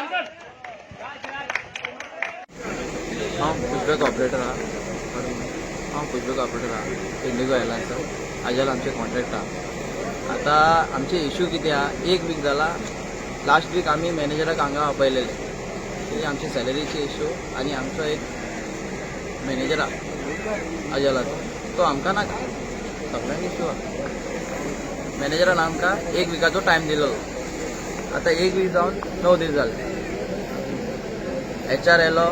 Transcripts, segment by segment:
हाँ Pushpak operator Indigo एअरलायन्सचा आजल आमचे कॉन्ट्रॅक्ट आहा. आता आमचे इश्यू किती हा, एक वीक झाला. लास्ट वीक आम्ही मॅनेजराक हांगा आपयलेले की आमची सॅलरीचे इश्यू आणि आमचो एक मॅनेजर आहा अजलाचो, तो आमकां नाका. सगळ्यांक इश्यू आहा. मॅनेजरान आमकां एक विकाचो टायम दिलेलो. आता एक वीक जावन 9 दीस जाले. HR yellow.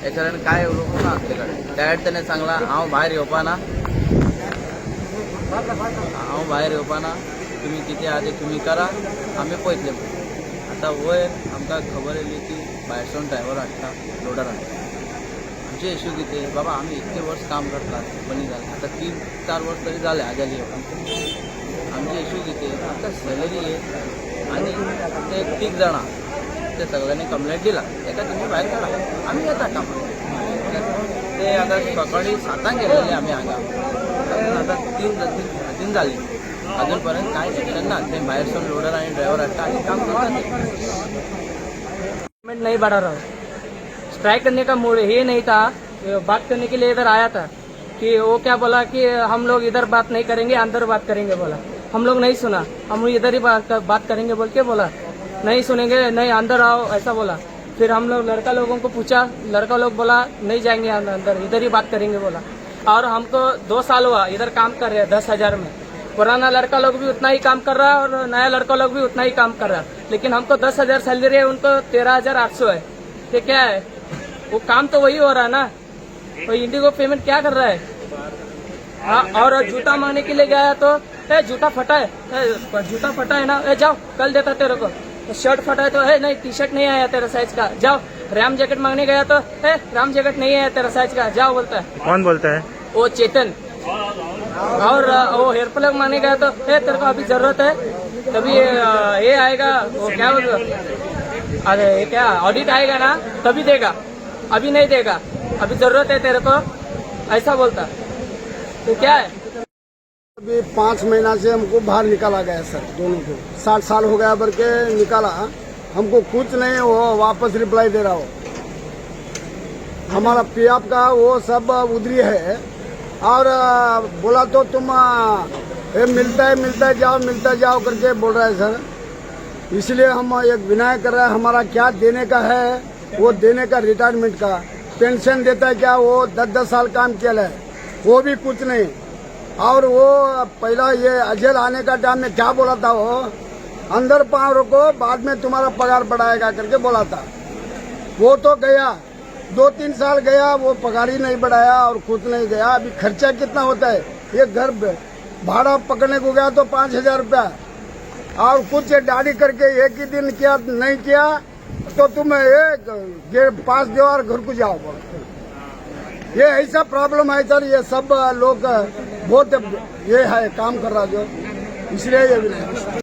HRन काय उलोवंक ना आमचे कडेन. डायरेक्ट ताणें सांगला हांव भायर येवपाना, तुम्ही कितें आहा तें तुमी करा, आमी पळयतले. आतां वयर आमकां खबर येयली की भायरसून ड्रायव्हर हाडटा, लोडर हाडटा. आमचे इश्यू कितें बाबा, आमी इतके वर्स काम करतात, कंपनी जालें आतां 3-4 वर्स तरी जाले आजल येवपाक. आमचे इश्यू कितें, आतां सॅलरी आनी ते 3 जाणां ते सगळ्यांनी कंप्लेंट दिला, ताका तुमी भायर काडा, आमी येता कामाक. ते आतां सकाळी 7 गेलेले आमी हांगा. आतां 3 जाली, अजून पर्यंत कांय एक्शन ना. ते भायरसून लोडर आणि ड्रायव्हर हाडटा आणि काम करतात. पेमेंट नहीं बढ़ा रहा. स्ट्राइक करने का मूड ये नहीं था. बात करने के लिए इधर आया था कि वो क्या बोला कि हम लोग इधर बात नहीं करेंगे, अंदर बात करेंगे बोला. हम लोग नहीं सुना, हम इधर ही बात करेंगे बोल के बोला. नहीं सुनेंगे, नहीं अंदर आओ ऐसा बोला. फिर हम लोग लड़का लोगों को पूछा, लड़का लोग बोला नहीं जाएंगे अंदर, इधर ही बात करेंगे बोला. और हमको 2 साल हुआ इधर काम कर रहे हैं 10,000 में. पुराना लड़का लोग भी उतना ही काम कर रहा है और नया लड़का लोग भी उतना ही काम कर रहा है. लेकिन हमको 10,000 सैलरी है, उनको 13,800 है. ये क्या है, वो काम तो वही हो रहा है ना. तो इंडिगो पेमेंट क्या कर रहा है. हाँ, और जूता मांगने के लिए गया तो जूता फटा है ना, जाओ कल देता तेरे को. शर्ट फटा है तो नहीं टी-शर्ट नहीं आया तेरा साइज का, जाओ. रैम जैकेट मांगने गया तो रैम जैकेट नहीं है तेरा साइज का, जाओ बोलता है. कौन बोलता है? वो चेतन. और वो हेयर प्लग मांगने गया तो तेरे को अभी जरूरत है, तभी ये आएगा, वो क्या अरे ये क्या ऑडिट आएगा ना तभी देगा, अभी नहीं देगा, अभी जरूरत है तेरे को, ऐसा बोलता. तो क्या है, अभी 5 महीना से हमको बाहर निकाला गया सर, दोनों को 60 साल हो गया भर के निकाला. हमको कुछ नहीं, वो वापस रिप्लाई दे रहा हो. हमारा PF का वो सब उधरी है. और बोला तो तुम मिलता है जाओ करके बोल रहा है सर. इसलिए हम एक विनय कर रहे हैं, हमारा क्या देने का है वो देने का. रिटायरमेंट का पेंशन देता है क्या, वो 10-10 साल काम किया है, वो भी कुछ नहीं. और वो पहला ये अजल आने का टाइम में क्या बोला था, वो अंदर पाँव रखो, बाद में तुम्हारा पगार बढ़ाएगा करके बोला था. वो तो गया 2-3 साल गया, वो पगार ही नहीं बढ़ाया और कुछ नहीं गया. अभी खर्चा कितना होता है, ये घर भाड़ा पकड़ने को गया तो 5,000 रुपया, और कुछ दाढ़ी करके एक ही दिन किया नहीं किया तो तुम एक पास दो और घर को जाओ. ये ऐसा प्रॉब्लम है सर. ये सब लोग बहुत ये है काम कर रहा जो, इसलिए ये भी नहीं.